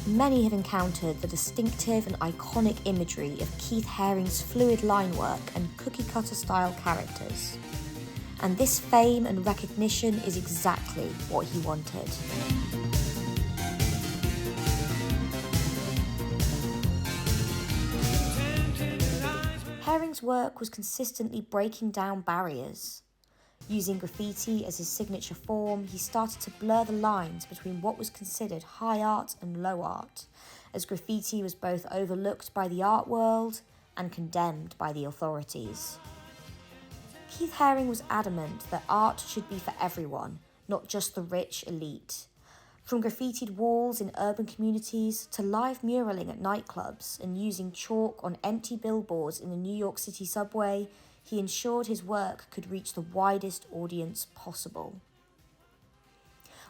Many have encountered the distinctive and iconic imagery of Keith Haring's fluid line work and cookie-cutter-style characters. And this fame and recognition is exactly what he wanted. Haring's work was consistently breaking down barriers. Using graffiti as his signature form, he started to blur the lines between what was considered high art and low art, as graffiti was both overlooked by the art world and condemned by the authorities. Keith Haring was adamant that art should be for everyone, not just the rich elite. From graffitied walls in urban communities to live muraling at nightclubs and using chalk on empty billboards in the New York City subway, he ensured his work could reach the widest audience possible.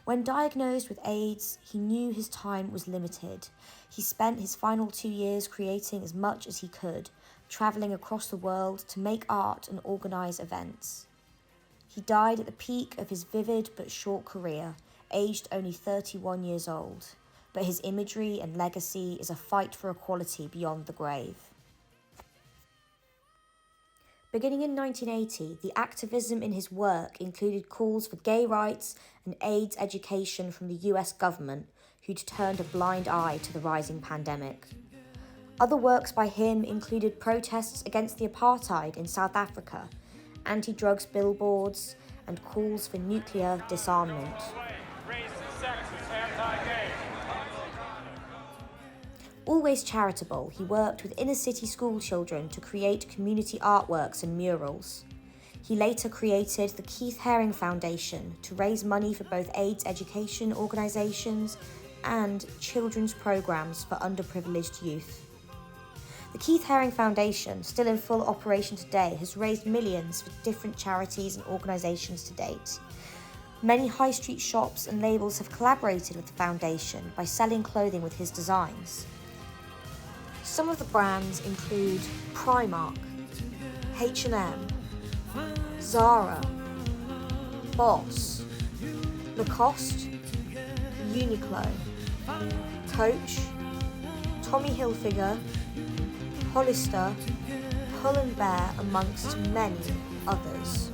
When diagnosed with AIDS, he knew his time was limited. He spent his final 2 years creating as much as he could, travelling across the world to make art and organise events. He died at the peak of his vivid but short career, aged only 31 years old, but his imagery and legacy is a fight for equality beyond the grave. Beginning in 1980, the activism in his work included calls for gay rights and AIDS education from the US government, who'd turned a blind eye to the rising pandemic. Other works by him included protests against the apartheid in South Africa, anti-drugs billboards, and calls for nuclear disarmament. Always charitable, he worked with inner-city school children to create community artworks and murals. He later created the Keith Haring Foundation to raise money for both AIDS education organisations and children's programmes for underprivileged youth. The Keith Haring Foundation, still in full operation today, has raised millions for different charities and organisations to date. Many high street shops and labels have collaborated with the foundation by selling clothing with his designs. Some of the brands include Primark, H&M, Zara, Boss, Lacoste, Uniqlo, Coach, Tommy Hilfiger, Hollister, Pull & Bear, amongst many others.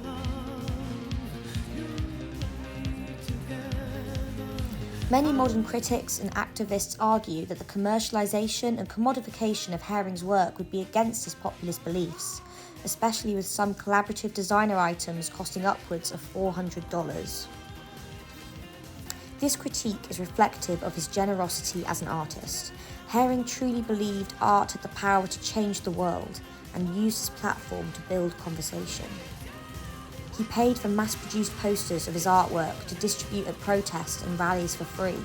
Many modern critics and activists argue that the commercialisation and commodification of Haring's work would be against his populist beliefs, especially with some collaborative designer items costing upwards of $400. This critique is reflective of his generosity as an artist. Haring truly believed art had the power to change the world and used his platform to build conversation. He paid for mass-produced posters of his artwork to distribute at protests and rallies for free.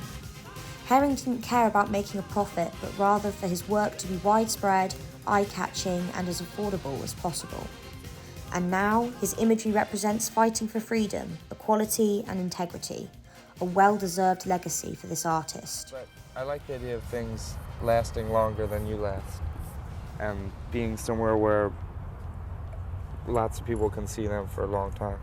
Haring didn't care about making a profit, but rather for his work to be widespread, eye-catching, and as affordable as possible. And now, his imagery represents fighting for freedom, equality, and integrity, a well-deserved legacy for this artist. But I like the idea of things lasting longer than you last, and being somewhere where lots of people can see them for a long time.